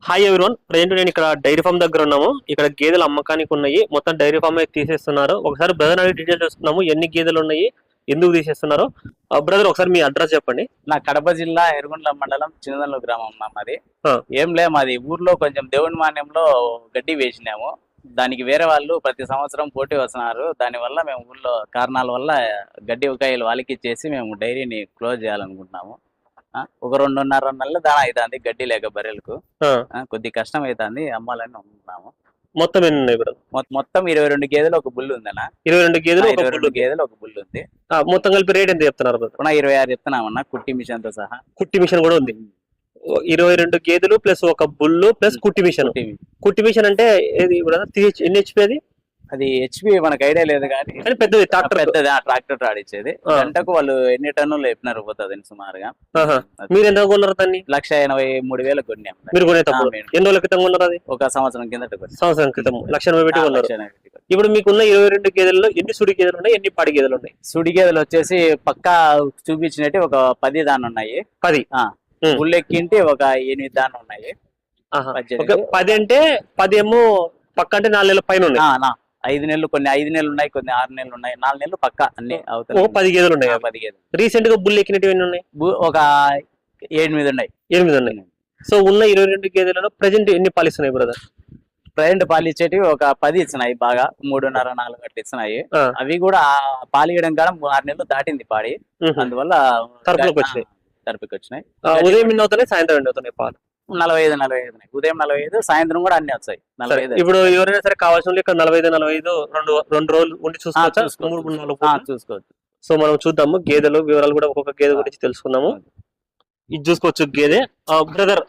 Hi everyone, present నేను ఇక్కడ dairy farm దగ్గర ఉన్నాము. ఇక్కడ గేదెలు అమ్మకానికి ఉన్నాయి. మొత్తం డైరీ ఫామ్ అయితే తీసేస్తున్నారు. ఒకసారి బ్రదర్ అడిగి డీటెయిల్ తెలుసుకున్నాము, ఎన్ని గేదెలు ఉన్నాయి, ఎందుకు తీసేస్తున్నారు. బ్రదర్ ఒకసారి మీ అడ్రస్ చెప్పండి. నా కడప జిల్లా ఎర్రగొండల మండలం చిన్నదల్లు గ్రామం మాది. ఆ, ఏం లే, మాది ఊర్లో కొంచెం దేవుని మాన్యంలో గడ్డి వేసినాము. దానికి వేరే వాళ్ళు ప్రతి సంవత్సరం పోటీ వస్తున్నారు. దానివల్ల మేము ఊర్లో కారణాల వల్ల గడ్డి ఉకాయలు వాళ్ళకి ఇచ్చేసి మేము డైరీని క్లోజ్ చేయాలనుకుంటున్నాము. ఒక 2.5 నెలల దానా అవుతుంది గడ్డి లేక బర్రెలకు. ఆ, కొద్ది కష్టం అవుతుంది, అమ్మాలని అనుకుంటున్నాము. మొత్తం ఎన్ని ఉన్నాయి బ్రదర్? మొత్తం 22 గేదెలు ఒక బుల్లు ఉందన్నా. 22 గేదెలు, ఒక 22 బుల్లు. గేదెలు ఒక బుల్లు ఉంది. మొత్తం కలిపి రేట్ ఎంత చెప్తున్నారు బ్రదర్? 26 చెప్తున్నామన్నా, కుట్టి మిషన్ తో సహా. కుట్టి మిషన్ కూడా ఉంది. 22 గేదెలు ప్లస్ ఒక బుల్లు ప్లస్ కుట్టి మిషన్. కుట్టి మిషన్ అంటే ఏది బ్రదర్? ఎన్ని హెచ్పి అది? అది హెచ్పి మనకు ఐడియా లేదు కానీ పెద్దది ట్రాక్టర్. పెద్దది ట్రాక్టర్ ఆడిచ్చేది. గంటకు వాళ్ళు ఎన్ని టన్నులు చెప్పినారు పోతుంది సుమారుగా. మీరు ఎంత కొన్నారు దాన్ని? 1,83,000 కొన్నాం. మీరు కొనేటప్పుడు ఎన్ని రోజుల క్రితం కొన్నారు అది? ఒక సంవత్సరం కిందట. సంవత్సరం క్రితం 1,80,000 పెట్టి కొన్నారు. ఇప్పుడు మీకున్న 22 గేదెల్లో ఎన్ని సుడి గేదెలు ఉన్నాయి, ఎన్ని పాడి గేదెలు ఉన్నాయి? సుడి గేదెలు వచ్చేసి పక్కా చూపించినట్టు ఒక 10 దాని ఉన్నాయి. 10. ఉల్లెక్కింటి ఒక 8 దాని ఉన్నాయి. 10 అంటే 10 ఏమో పక్క అంటే 4 నెలల పైన ఉన్నాయి. 5 నెలలు, కొన్ని 5 నెలలు ఉన్నాయి, కొన్ని 6 నెలలు ఉన్నాయి, 4 నెలలు పక్క అన్ని అవుతాయి. 10 గేదెలు ఉన్నాయి. 10 గేదెలు. రీసెంట్ గా బుల్ ఎక్కినట్టు ఎన్ని ఉన్నాయి? ఒక 8 ఉన్నాయి. 8 ఉన్నాయి. సో ఉన్న 22 గేదెలలో ప్రజెంట్ ఎన్ని పాలిస్తున్నాయి బ్రదర్? ప్రజెంట్ పాలు ఇచ్చేటి ఒక 10 ఇచ్చినాయి, బాగా 3.5, 4 అట్లా ఇచ్చినాయి. అవి కూడా పాలు ఇవ్వడం కాడ 6 నెలలు దాటింది పాడి, అందువల్ల తరపుకి వచ్చినాయి. ఉదయం ఎన్ని అవుతున్నాయి, సాయంత్రం ఎన్ని అవుతున్నాయి పాలు? 45 ఉదయం 45, సాయంత్రం కూడా అన్ని వస్తాయి 45. ఇప్పుడు ఎవరైనా సరే కావాల్సిన ఇక్కడ 45 రెండు రోజులు ఉండి చూసుకోవచ్చు. చూసుకోవచ్చు. సో మనం చూద్దాము గేదెలు వివరాలు కూడా, ఒక్కొక్క గేదె గురించి తెలుసుకుందాము. ఇది చూసుకోవచ్చు గేదె. బ్రదర్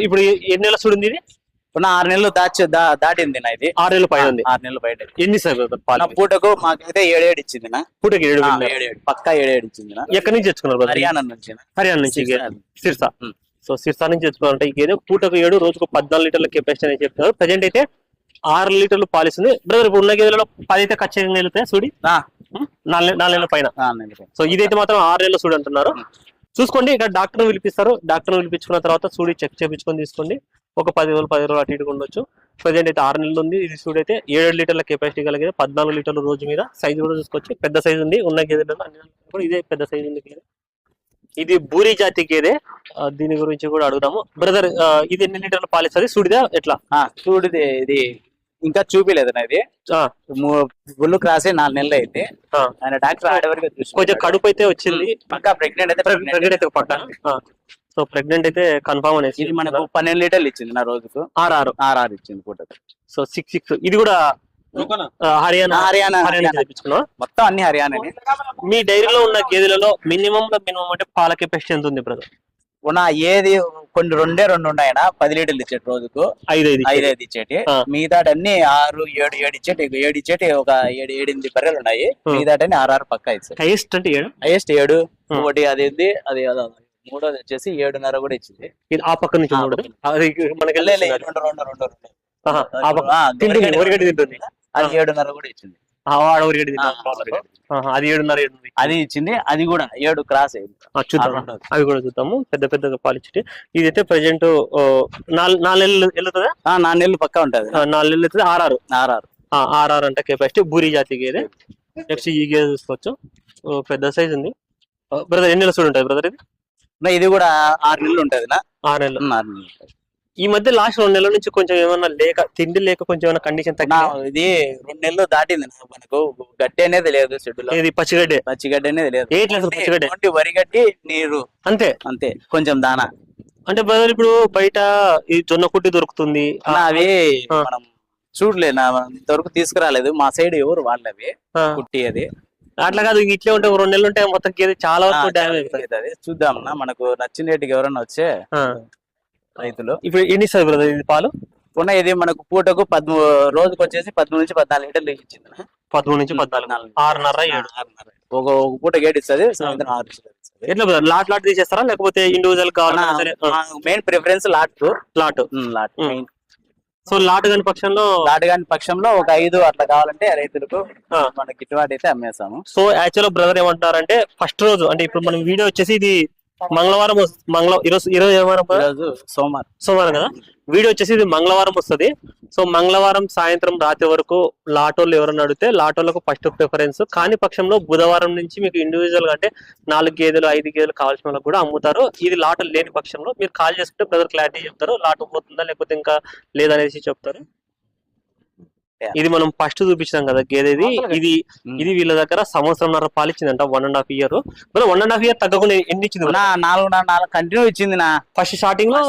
ఇప్పుడు ఎన్ని నెలల చూడింది ఇది? 6 నెలలు దాటింది నా. ఇది 6 నెలలు పైన ఉంది. 6 నెలలు బయట. ఎన్ని సార్ పాలు? పూటకు మాకైతే 7 ఇచ్చింది నా. పూటకి 7 పక్కా 7 ఇచ్చింది నా. ఎక్కడి నుంచి తెచ్చుకున్నారు? హర్యానా నుంచి. సిర్సా. సో సిర్సా నుంచి తెచ్చుకోవాలంటే ఈ గేదె పూటకు 7, రోజుకు 14 లీటర్ల కెపాసిటీ అని చెప్తున్నారు. ప్రజెంట్ అయితే 6 లీటర్లు పాలిస్తుంది. బ్రదర్ ఇప్పుడు ఉన్న గేదెలలో 10 అయితే ఖచ్చితంగా వెళ్తాయి చూడి, 4 నెలల పైన. సో ఇదైతే మాత్రం 6 నెలల చూడు అంటున్నారు. చూసుకోండి, ఇక్కడ డాక్టర్ పిలిపిస్తారు. డాక్టర్ పిలిపించుకున్న తర్వాత చూడి చెక్ చేయించుకొని తీసుకోండి. ఒక 10 రోజులు అటు ఇటు ఉండొచ్చు. ప్రజెంట్ అయితే 6 నెలలు ఉంది. ఇది చూడు అయితే 7 లీటర్ల కెపాసిటీ కలిగేది, 14 లీటర్ల రోజు మీద. సైజు కూడా చూసుకోవచ్చు, పెద్ద సైజు ఉంది. ఉన్న గేదెలలో అన్ని ఇదే పెద్ద సైజు ఉంది గేదె. ఇది బూరి జాతి గేదె. దీని గురించి కూడా అడుగుదాము. బ్రదర్ ఇది ఎన్ని లీటర్లు పాలిస్తుంది? సుడిదా ఎట్లా? చూడిది ఇది ఇంకా చూపిలేదు ఇది. గుళ్ళు క్రాస్ 4 నెలలు అయితే ఆయన డాక్టర్ ఆడేవరకు కొంచెం కడుపు అయితే వచ్చింది. పక్కా ప్రెగ్నెంట్ అయితే పక్క. సో ప్రెగ్నెంట్ అయితే కన్ఫర్మ్ అనేసి. ఇది మనకు 12 లీటర్లు ఇచ్చింది నా రోజుకు. 6 ఇచ్చింది పూట. సో 6 ఇది కూడా హర్యానా తెప్పించుకున్నా. మొత్తం అన్ని హర్యానా. మీ డైరీలో ఉన్న గేదెలలో మినిమం అంటే పాల కెపాసిటీ ఎంత ఉంది బ్రదర్? ఏది కొన్ని 2 ఉన్నాయన 10 లీటర్లు ఇచ్చేటి రోజుకు. 5 ఇచ్చేటి. మిగతా అన్ని 6, 7 ఇచ్చేటి. 7 ఇచ్చేటి ఒక 7-8 బర్రెలు ఉన్నాయి. మిగతా 6 పక్కా ఇచ్చారు. హైయెస్ట్ అంటే 7. హైయెస్ట్ 7. ఒకటి అది ఉంది. అది మూడోది వచ్చేసి 7.5 కూడా ఇచ్చింది. ఆ పక్క నుంచి మనకి 7.5 కూడా ఇచ్చింది. అది 7.5 అది ఇచ్చింది. అది కూడా 7 క్రాస్ చూద్దాం. అవి కూడా చూద్దాము. పెద్ద పెద్దగా పాలిచ్చి. ఇదైతే ప్రెసెంట్ 4 నెలలు వెళ్తుందా? 4 నెలలు పక్కా ఉంటది. 4 నెలలు వెళ్తుంది. 6 అంటే కెపాసిటీ బూరి జాతి గేదె. నెక్స్ట్ ఈ గేదె చూసుకోవచ్చు, పెద్ద సైజ్ ఉంది. బ్రదర్ ఎన్ని నెలలు ఉంటాయి బ్రదర్ ఇది? ఇది కూడా 6 నెలలు ఉంటది. 6 నెలలు. ఈ మధ్య లాస్ట్ 2 నెలల నుంచి కొంచెం ఏమన్నా తిండి లేక కొంచెం ఏమైనా కండిషన్ తగ్గినా? ఇది 2 నెలలు దాటింది. మనకు గడ్డి అనేది లేదు షెడ్యూల్. ఇది పచ్చిగడ్డి అనేది లేదు. పచ్చిగడ్డి వరిగడ్డి నీరు అంతే. కొంచెం దానా అంటే బ్రదర్ ఇప్పుడు బయట ఈ జొన్న కుట్టి దొరుకుతుంది. అవి మనం చూడలే, ఇంతవరకు తీసుకురాలేదు మా సైడ్ ఎవరు వాళ్ళవి కుట్టి. అది అట్లా కాదు, ఇట్లే ఉంటే 2 నెలలు ఉంటే మొత్తం గేదె చాలా వరకు డ్యామేజ్ అవుతుంది. చూద్దామన్నా, మనకు నచ్చినట్టుగా ఎవరన్నా వచ్చే రైతులు. ఇప్పుడు ఎన్ని సార్ బ్రదర్ ఇది పాలు? ఇది మనకు పూటకు రోజుకు వచ్చేసి 13 నుంచి 14 లీటర్లు ఇచ్చింది. 13 నుంచి 14, 6.5, 7. ఒక పూట గేట్ ఇస్తుంది, సాయంత్రం 6 ఇస్తుంది. ఎట్లా బ్రదర్ లాట్ తీసేస్తారా లేకపోతే ఇండివిజువల్ కావాలా? Main preference lot. So lot కాని పక్షంలో ఒక 5 అట్లా కావాలంటే రైతులకు మన గిట్టుబాటు అయితే అమ్మేస్తాము. సో యాక్చువల్ బ్రదర్ ఏమంటారంటే ఫస్ట్ రోజు అంటే ఇప్పుడు మనం వీడియో వచ్చేసి ఇది మంగళవారం ఈరోజు ఏమారం ఈరోజు సోమవారం కదా. వీడియో వచ్చేసి ఇది మంగళవారం వస్తుంది. సో మంగళవారం సాయంత్రం రాత్రి వరకు లాటోలు ఎవరైనా అడిగితే లాటోలకు ఫస్ట్ ప్రిఫరెన్స్. కాని పక్షంలో బుధవారం నుంచి మీకు ఇండివిజువల్ గా అంటే 4 గేదెలు 5 గేదెలు కావాల్సిన వాళ్ళకి కూడా అమ్ముతారు. ఇది లాటో లేని పక్షంలో మీరు కాల్ చేసుకుంటే బ్రదర్ క్లారిటీ చెప్తారు, లాటో పోతుందా లేకపోతే ఇంకా లేదనేసి చెప్తారు. ఇది మనం ఫస్ట్ చూపించాం కదా గేదె, ఇది వీళ్ళ దగ్గర సంవత్సరంన్నర పాలిచ్చిందంట, 1.5 year. 1.5 year తగ్గకుండా ఎన్ని ఇచ్చింది? 4 కంటిన్యూ ఇచ్చింది నా. ఫస్ట్ స్టార్టింగ్ లో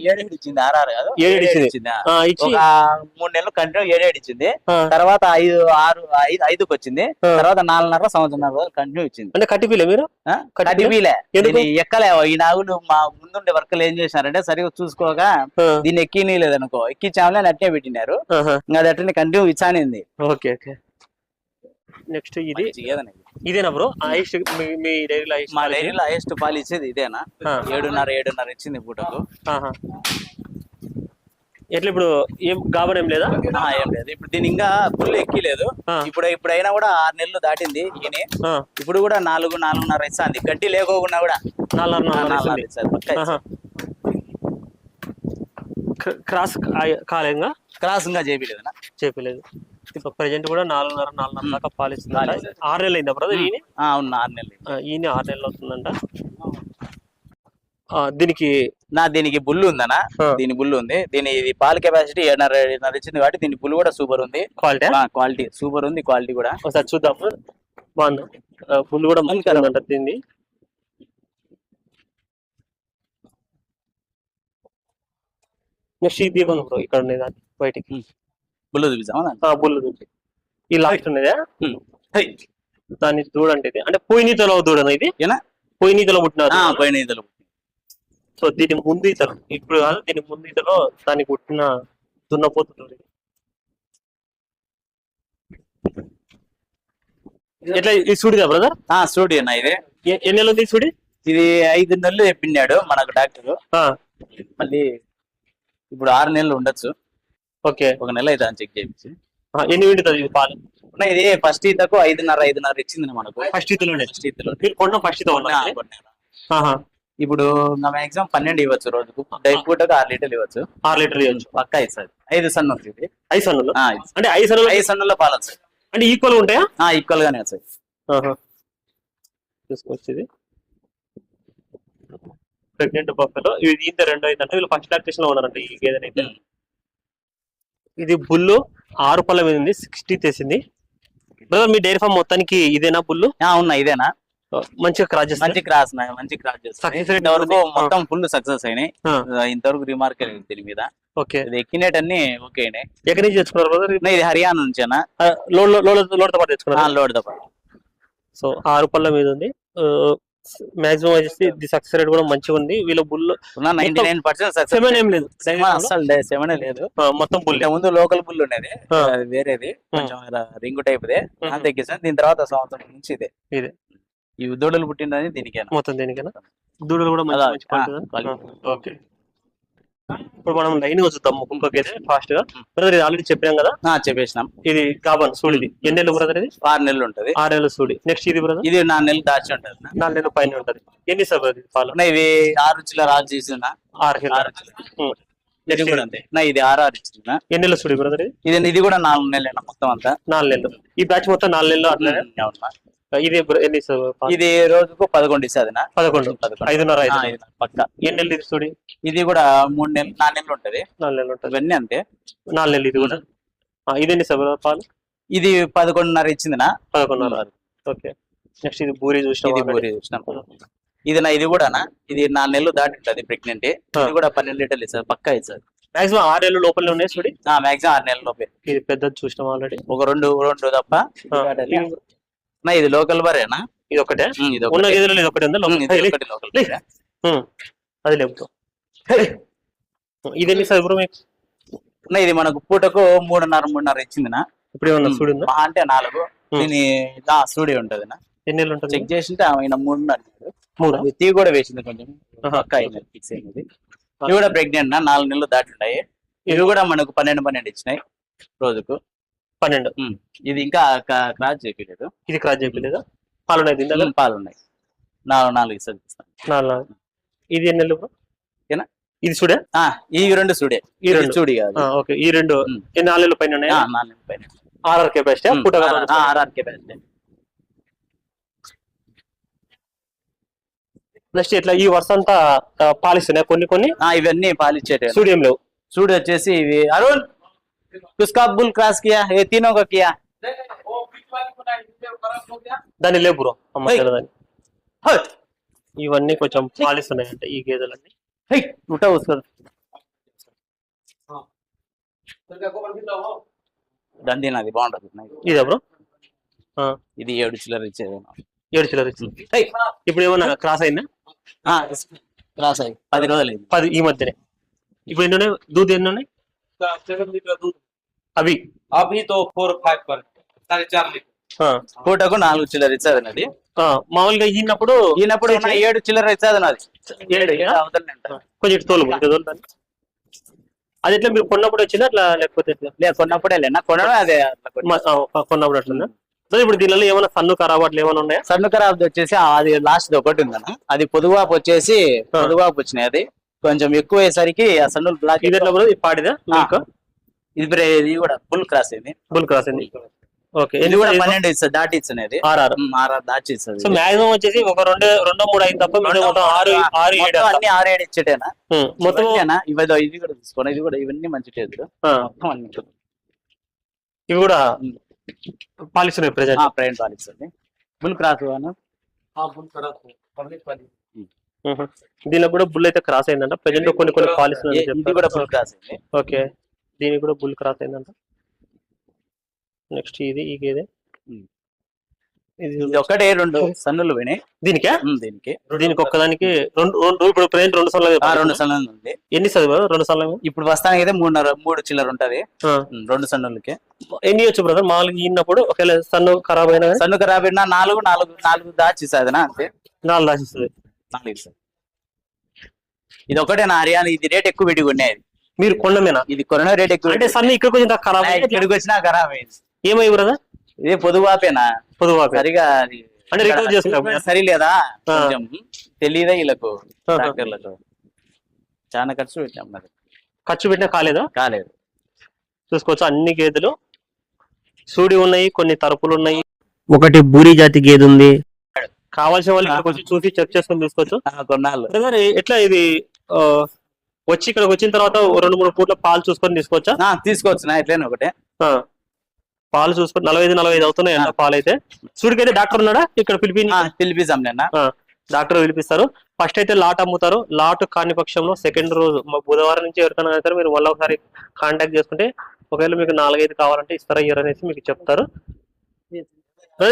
7 ఇచ్చింది, 6 ఇచ్చింది. ఇచ్చి 3 నెలలు కంటిన్యూ 7 ఇచ్చింది. తర్వాత 5కి వచ్చింది. తర్వాత 4.5 సంవత్సరం కంటిన్యూ ఇచ్చింది. అంటే కట్టిపీలే మీరు? కట్టిపీలే ఎక్కలే. ఈ నాగులు మా ముందుండే వర్కలు ఏం చేసినారంటే సరిగా చూసుకోగా దీన్ని ఎక్కినీలేదనుకో, ఎక్కించామని అట్టే పెట్టినారు. అది అట్లనే కంటిన్యూ ఇచ్చానింది. Okay okay. నెక్స్ట్ ఇదేనా బ్రో హైయెస్ట్ మీ డైరీలో? మా డైరీలో హైయెస్ట్ పాలు ఇచ్చేది ఇదేనా. 7.5 ఇచ్చింది పూటకు. ఎట్లా ఇప్పుడు ఏం గాబర్ ఏం లేదా? ఏం లేదు. ఇప్పుడు దీని ఇంకా ఫుల్ ఎక్కిలేదు. ఇప్పుడైనా కూడా 6 నెలలు దాటింది ఈయన. ఇప్పుడు కూడా 4.5 ఇస్తుంది. గడ్డి లేకోకుండా కూడా 4.5 క్రాస్ కాలేంగా క్రాస్ ఇంకా చేయలేదు. ప్రెజెంట్ కూడా 4.5 దాకా పాలిస్తుంది. 6 నెలలు అయిందా బ్రదర్ ఈయన? అవును, 6 నెలలు. ఈయన 6 నెలలు అవుతుందంట. దీనికి బుల్లు ఉందనా? దీని బుల్లు ఉంది. ఇది పాల కెపాసిటీ 7.5 ఇచ్చింది కాబట్టి దీని బుల్లు కూడా సూపర్ ఉంది. క్వాలిటీ సూపర్ ఉంది. క్వాలిటీ కూడా ఒకసారి చూద్దాము. బాగుంది, బుల్లు కూడా మంచిగా ఉందంట దీన్ని. నెక్స్ట్ ఇది బ్రో ఇక్కడ ఉండేది బయటికి బుల్లు చూపిస్తామా? బుల్లు చూపి. ఈ లాస్ట్ ఉన్నదా దాన్ని దూడంటే ఇది అంటే పోయినీతలో దూడన ఇది పోయినీతలో పుట్టిన పోయినీతలో. సో దీని ముందు ఈతలు ఇప్పుడు కాదు, దీని ముందు ఈతలో దానికి పుట్టిన దున్నపోతుంది. ఎట్లా ఈ సూడిదా బ్రదర్? సూడి అన్న. ఇది ఎన్ని నెలలు ఉంది సూడి? ఇది 5 నెలలు చెప్పిండాడు మనకు డాక్టర్. మళ్ళీ ఇప్పుడు 6 నెలలు ఉండొచ్చు. ఓకే, 1 నెల అయితే చెక్ చేయించి. ఎన్ని వింటుంది ఇది పాలు? ఇది ఫస్ట్ ఈతకు 5.5 ఇచ్చింది మనకు. ఫస్ట్ ఈతలో ఫస్ట్ ఇప్పుడు మాక్సిమం 12 ఇవ్వచ్చు రోజుకు. పూటకు 6 లీటర్లు ఇవ్వచ్చు. 6 లీటర్లు ఇవ్వచ్చు పక్కా ఇస్తుంది. 5 సన్నులు ఇది. 5 సన్నులు అంటే 5 సన్నుల్లో పాలు వస్తాయి. అంటే ఈక్వల్ ఉంటాయా? ఈక్వల్ గానే వస్తాయి. తీసుకొచ్చేది ప్రెగ్నెంట్ బఫెలో ఇది ఇంత 2 అయిందంటే వీళ్ళు ఫస్ట్ లాక్టేషన్ లో ఉన్నారంట ఈ గేదెనైతే. ఇది బుల్లు 6 పళ్ళ మీద ఉంది, 60 తెసింది. బ్రదర్ మీ డైరీ ఫామ్ మొత్తానికి ఇదేనా బుల్లు? అవునా, ఇదేనా. మంచిగా క్రాస్ చేస్తాయి. మంచి క్రాస్ చేస్తాయి. మొత్తం ఫుల్ సక్సెస్ అయినాయి. ఇంతవరకు రిమార్క్ లేదు దీని మీద. ఓకే, ఇది ఎక్కినేటన్ని ఓకే. ఎక్కడి నుంచి తెచ్చుకున్నారు బ్రదర్? ఇది హర్యానా నుంచేనా. లోడ్ తో పాటు తెచ్చుకున్నారు. లోడ్ తో పాటు. సో 6 పళ్ళ మీద ఉంది. మాక్సిమం వచ్చేసి ఇది సక్సెస్ రేట్ కూడా మంచిగా ఉంది. వీళ్ళ బుల్ 99% సక్సెస్. ఏం లేదు అసలు 7 లేదు. మొత్తం బుల్. ముందు లోకల్ బుల్ ఉండేది, వేరేది కొంచెం రింగు టైప్ దే. అంతే ఎక్కిస్తాను. దీని తర్వాత సంవత్సరం నుంచి ఇదే. ఈ దూడలు పుట్టినది దీనికేనా? మొత్తం దీనికేనా? దూడలు కూడా మంచి ఓకే. ఇప్పుడు మనం లైన్ గా చూద్దాం ఇంకొకైతే ఫాస్ట్ గా. బ్రదర్ ఇది ఆల్రెడీ చెప్పాం కదా? చెప్పేసినాం. ఇది కాబన్ సూడిది ఎన్ని నెలలు బ్రదర్? ఇది 6 నెలలు ఉంటది. 6 నెలలు సూడి. నెక్స్ట్ ఇది బ్రదర్? ఇది 4 నెలలు దాచి ఉంటది. 4 నెలలు పైన ఉంటది. ఎన్ని సార్ పాలు? ఇవి 6 రుచుల రాజు చేసిన 6 ఇది కూడా అంతే. ఇది 6 ఇచ్చిన. ఎన్ని నెలలు సూడి బ్రదర్? ఇది కూడా 4 నెలలు మొత్తం అంతా. 4 నెలలు. ఈ బ్యాచ్ మొత్తం 4 నెలలు అట్లా. ఇది ఎన్ని సార్? ఇది రోజుకు 11 ఇస్తుంది. 11 5.5 పక్క. ఎన్ని నెలలు ఇది సూడి? ఇది కూడా 3 నెలలు 4 నెలలు ఉంటది. 4 నెలలు ఉంటది. ఇవన్నీ అంతే. 4 నెలలు ఇది కూడా. ఇది ఎన్ని సార్ పాలు? ఇది 11.5 ఇచ్చింది. 11.5. ఓకే. నెక్స్ట్ ఇది బూరి చూసినాం. ఇది కూడా ఇది 4 నెలలు దాటి ఉంటది ప్రెగ్నెంట్. ఇది కూడా 12 లీటర్లు ఇస్తుంది పక్కా ఇస్తుంది. మాక్సిమం 6 నెలలు లోపలనే ఉన్నాయి చూడి. మాక్సిమం 6 నెలల లోపే. ఇది పెద్దది చూసినాం ఆల్రెడీ. ఒక రెండు తప్ప. ఇది లోకల్ బరేనా? ఇది ఒకటే ఉన్న గేదెలు. ఇది ఒకటే ఉందా? అది లేవు. ఇది ఎన్ని సార్ బ్రో మీకు? ఇది మనకు పూటకు 3.5 ఇచ్చింది. ఇప్పుడు ఏమన్నా సూడి ఉందా? అంటే 4. దీని సూడి ఉంటది. ఎన్ని నెలలు ఉంటుంది? చెక్ చేసింటే ఆయన 3.5. తీ కూడా వేసింది కొంచెం పక్క అయింది, ఫిక్స్ అయింది. ఇది కూడా ప్రెగ్నెంట్ 4 నెలలు దాటి ఉన్నాయి. ఇది కూడా మనకు 12 ఇచ్చినాయి రోజుకు. 12. ఇది ఇంకా క్రాస్ చేయలేదు. ఇది క్రాస్ చేయలేదా? పాలు ఉన్నాయి. పాలు ఉన్నాయి. 4 ఇస్తుంది. నాలుగు. ఇది ఎన్ని నెలలు bro? ఏనా? ఇది చూడే ఈ రెండు చూడే, ఈ రెండు చూడి కాదు. ఓకే, ఈ రెండు ఈ 4 నెలల పైన ఉన్నాయా? 4 నెలల పైన. ఆర్ఆర్ కెపాసిటీ పూట ఆర్ఆర్ కెపాసిటీ. నెక్స్ట్ ఇట్లా ఈ వర్షం అంతా పాలిస్తున్నాయి కొన్ని ఇవన్నీ పాలిచ్చేటే. స్టూడియం లేవు. చూడు వచ్చేసి ఇవి అరుణ్ కుస్కా బుల్ క్రాస్ కియా ఏ తీనో కా కియా దాన్ని లేవు బ్రో దాన్ని. ఇవన్నీ కొంచెం పాలిస్తున్నాయి అంటే ఈ గేదెలన్నీ. ఉటా ఉస్కో దండి నాది బాగుంటది. ఇదా బ్రో? ఇది 7 చిల్లర ఇచ్చేది. 7 చిల్లర ఇచ్చింది. ఇప్పుడు ఏమన్నా క్రాస్ అయిందా? క్రాస్ అయ్యి 10 రోజులు 10 ఈ మధ్యనే. ఇప్పుడు ఎన్ని ఉన్నాయి? దూద్ ఎన్ని ఉన్నాయి? 7 लीटर दूध అవి अभी तो 4-5 पर 4.5 लीटर. పూటకు 4 చిల్లర ఇచ్చేది నాది. మామూలుగా ఈనప్పుడు 7 చిల్లర ఇచ్చేది నాది. 7 కొంచెం తోలు దాన్ని. అది ఎట్లా మీరు కొన్నప్పుడు వచ్చిందా అట్లా లేకపోతే ఎట్లా? కొన్నప్పుడే లేనా కొనడం అదే కొన్నప్పుడు అట్లా. ఇప్పుడు దీనిలో ఏమైనా సన్ను ఖరాబ్ అట్లా ఏమైనా ఉన్నాయా? సన్ను ఖరాబ్ వచ్చేసి అది లాస్ట్ ఒకటి ఉందన్న. అది పొదువాపు వచ్చేసి పొదువాపు వచ్చినాయి. అది కొంచెం ఎక్కువ అయ్యేసరికి ఆ సన్నులు బ్లాక్. ఇది ఎట్లా ఇది పాడిదా? ఇది కూడా ఫుల్ క్రాస్ ఇది. ఫుల్ క్రాస్ అయింది. ఓకే, ఇది కూడా 12 ఇస్తుంది దాటి ఇచ్చినది. ఆర్ఆర్ దాచి ఇస్తుంది. సో మాక్సిమం వచ్చేసి ఒక 2-3 అయిన తప్ప మొత్తం 6-7 అన్ని 6-7 ఇచ్చేటేనా మొత్తం. ఇది కూడా తీసుకోండి. ఇది కూడా ఇవన్నీ మంచి టేస్ట్ మొత్తం అన్ని. ఇవి కూడా పాలిస్తున్నాయి ప్రెజెంట్. ప్రైవేట్ పాలిస్తుంది. ఫుల్ క్రాస్ बुल करा पब्लिक वाली. దీనికి కూడా బుల్ అయితే క్రాస్ అయిందంట ప్రెజెంట్. కొన్ని పాలిస్తున్నాయి. ఇది కూడా ఫుల్ క్రాస్ అయింది. ఓకే, దీనికి కూడా బుల్ క్రాస్ అయిందంట. నెక్స్ట్ ఇది ఈ గేదె ఇది ఒకటే 2 సన్నులు పోయినాయి దీనికే. దీనికి ఒక్కదానికి ఇప్పుడు ప్రెజెంట్ 2 సన్నులు. 2 సన్నులు ఉంది. ఎన్ని చదివా? 2 సన్నులు ఇప్పుడు ప్రస్తుతానికి అయితే 3 చిల్లర ఉంటది 2 సన్నులకి. ఎన్ని వచ్చు బ్రదర్ మామూలుగా ఈనప్పుడు? ఒకవేళ సన్ను ఖరాబ్ అయినా సన్ను ఖరాబ్ అయినా 4 దాచి సాధన అంతే. 4 దాచిస్తుంది. 4 ఇస్తుంది. ఇది ఒకటే నా హర్యానా. ఇది రేట్ ఎక్కువ పెట్టి కొనేది. మీరు కొనమేనా? ఇది కొన రేట్ ఎక్కువ అంటే సన్ను ఇక్కడ కొంచెం ఖరాబ్ ఇక్కడికి వచ్చినా ఖరాబ్ అయింది. ఏమై బ్రదర్? ఇదే పొదువాపేనా? పొదువాపే సరిగా అంటే రికవర్ చేసుకుంటా సరిలేదా? కొంచెం తెలియదా వీళ్ళకు ట్రాక్టర్లకు. చాలా ఖర్చు పెట్టాం. మరి ఖర్చు పెట్టినా కాలేదు. చూసుకోవచ్చు అన్ని గేదెలు సూడి ఉన్నాయి, కొన్ని తరపులు ఉన్నాయి. ఒకటి బూరి జాతి గేదె ఉంది. కావాల్సిన వాళ్ళు ఇక్కడికి వచ్చి చూసి చెక్ చేసుకొని తీసుకోవచ్చు. కొన్నాళ్ళు ఎట్లా ఇది వచ్చి ఇక్కడికి వచ్చిన తర్వాత 2-3 పూట్ల పాలు చూసుకొని తీసుకోవచ్చా? తీసుకోవచ్చు. ఎట్లయినా ఒకటే పాలు చూసుకొని 45 అవుతున్నాయి అన్న పాలు అయితే. సూడికైతే డాక్టర్ ఉన్నాడా ఇక్కడ? పిలిపిస్తాం నిన్న డాక్టర్ పిలిపిస్తారు. ఫస్ట్ అయితే లాట్ అమ్ముతారు. లాట్ కాని పక్షంలో సెకండ్ రోజు బుధవారం నుంచి ఎవరికైనా సరే మీరు మళ్ళీ ఒకసారి కాంటాక్ట్ చేసుకుంటే ఒకవేళ మీకు 4-5 కావాలంటే ఇస్తారా ఇయర్ అనేసి మీకు చెప్తారు.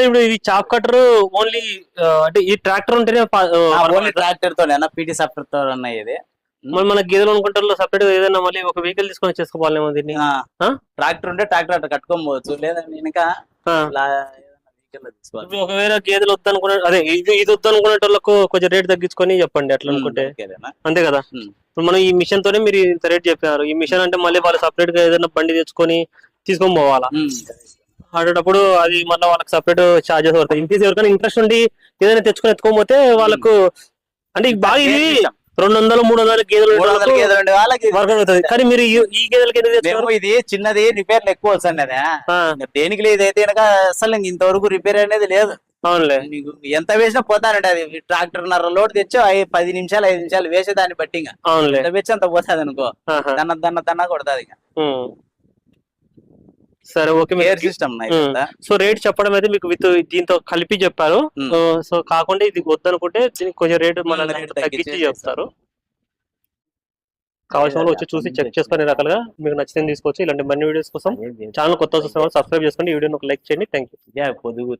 ఇప్పుడు ఇది చాప్ కటర్ ఓన్లీ అంటే ఈ ట్రాక్టర్ ఉంటేనే ట్రాక్టర్ తో పీటీ సాఫ్ట్వేర్ తో ఉన్నాయి. ఇది మన గేదెలు అనుకుంటారు సపరేట్ గా ఏదైనా మళ్ళీ ఒక వెహికల్ తీసుకొని చేసుకోవాలేమో దీన్ని. ట్రాక్టర్ ఉంటే ట్రాక్టర్ అట్లా కట్టుకోవచ్చు. లేదా వెనుక ఇప్పుడు ఒకవేళ గేదెలు వద్దనుకునే అదే ఇది వద్దనుకునే వాళ్ళకు కొంచెం రేట్ తగ్గించుకొని చెప్పండి అట్లా అనుకుంటే. అంతే కదా. ఇప్పుడు మనం ఈ మిషన్ తోనే మీరు ఇంత రేట్ చెప్పారు. ఈ మిషన్ అంటే మళ్ళీ వాళ్ళు సపరేట్ గా ఏదైనా బండి తెచ్చుకొని తీసుకొని పోవాలా. ఆడేటప్పుడు అది మళ్ళీ వాళ్ళకి సపరేట్ చార్జెస్ పడతాయి. ఇన్కేస్ ఎవరికైనా ఇంట్రెస్ట్ ఉండి ఏదైనా తెచ్చుకొని ఎత్తుకోకపోతే వాళ్ళకు అంటే బాగా ఇది 200-300 గేదెలు వర్క్ అవుతుంది. కానీ మీరు ఈ గేదెలకి ఇది చిన్నది రిపేర్లు ఎక్కువ వస్తుంది. దేనికి లేదు అయితే అసలు ఇంతవరకు రిపేర్ అనేది లేదు. అవునులే, నీకు ఎంత వేసినా పోతానండి. అది ట్రాక్టర్ లోడ్ తెచ్చు 10 నిమిషాలు 5 నిమిషాలు వేసే దాన్ని బట్టి ఇంకా ఎంత వేసి అంత పోతుంది అనుకో. దన్న కొడతాది. సరే ఓకే. సిస్టమ్ సో రేట్ చెప్పడం అయితే మీకు విత్ దీంతో కలిపి చెప్పారు. సో కాకుండా ఇది వద్దనుకుంటే దీనికి కొంచెం రేట్ మన తగ్గించి చెప్తారు. కావాల్సిన వాళ్ళు వచ్చి చూసి చెక్ చేసుకునే రకాలుగా మీకు నచ్చితే తీసుకోవచ్చు. ఇలాంటి మరిన్ని వీడియోస్ కోసం ఛానల్ కొత్త సబ్స్క్రైబ్ చేసుకోండి. ఈ వీడియోని ఒక లైక్ చేయండి. Thank you.